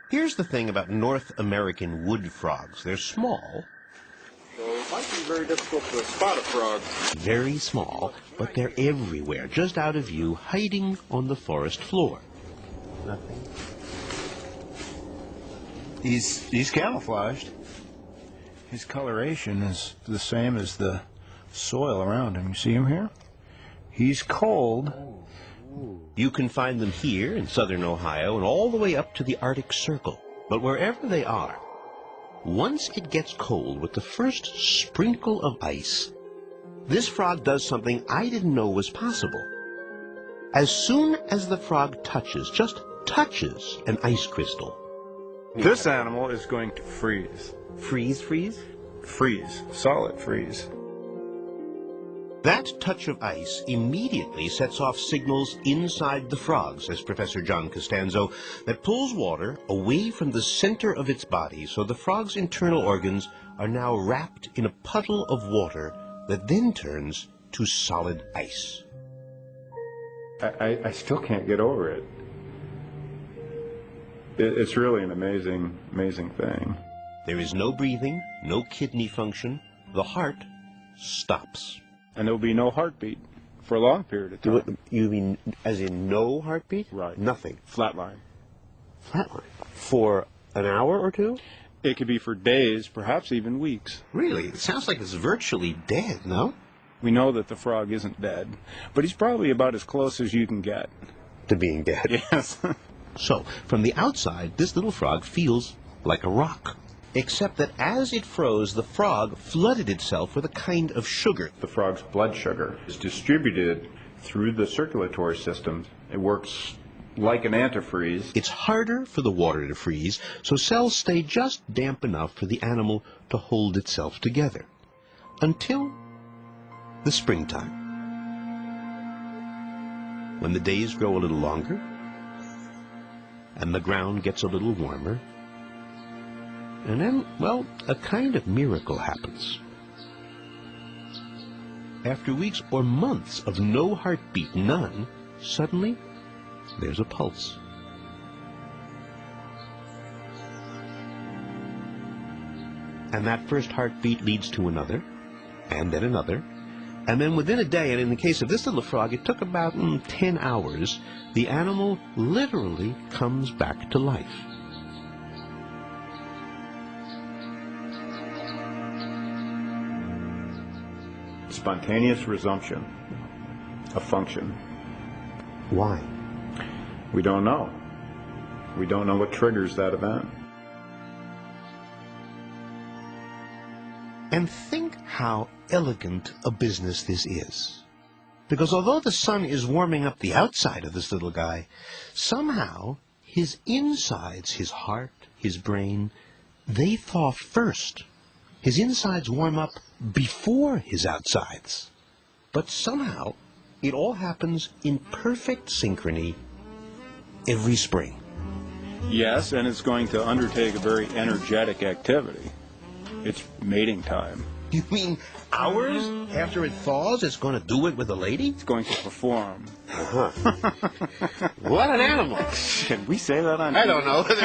Here's the thing about North American wood frogs. They're small. So it might be very difficult to spot a frog. Very small, but they're everywhere, just out of view, hiding on the forest floor. Nothing. He's camouflaged. His coloration is the same as the soil around him. You see him here? He's cold. You can find them here in southern Ohio and all the way up to the Arctic Circle. But wherever they are, once it gets cold with the first sprinkle of ice, this frog does something I didn't know was possible. As soon as the frog just touches an ice crystal. This animal is going to freeze. Freeze? Freeze. Solid freeze. That touch of ice immediately sets off signals inside the frog, says Professor John Costanzo, that pulls water away from the center of its body, so the frog's internal organs are now wrapped in a puddle of water that then turns to solid ice. I still can't get over it. It's really an amazing thing. There is no breathing, no kidney function. The heart stops. And there'll be no heartbeat for a long period of time. You mean as in no heartbeat? Right. Nothing. Flatline. Flatline. For an hour or two? It could be for days, perhaps even weeks. Really? It sounds like it's virtually dead, no? We know that the frog isn't dead, but he's probably about as close as you can get. To being dead? Yes. So, from the outside, this little frog feels like a rock. Except that as it froze, the frog flooded itself with a kind of sugar. The frog's blood sugar is distributed through the circulatory system. It works like an antifreeze. It's harder for the water to freeze, so cells stay just damp enough for the animal to hold itself together. Until the springtime. When the days grow a little longer, and the ground gets a little warmer, and then, well, a kind of miracle happens. After weeks or months of no heartbeat, none, suddenly there's a pulse. And that first heartbeat leads to another, and then another, and then within a day, and in the case of this little frog, it took about 10 hours, the animal literally comes back to life. Spontaneous resumption of function. Why? We don't know. We don't know what triggers that event. And think how elegant a business this is. Because although the sun is warming up the outside of this little guy, somehow his insides, his heart, his brain, they thaw first. His insides warm up before his outsides. But somehow it all happens in perfect synchrony every spring. Yes, and it's going to undertake a very energetic activity. It's mating time. You mean hours after it thaws, it's going to do it with a lady? It's going to perform. Uh-huh. What an animal. Can we say that on I don't know.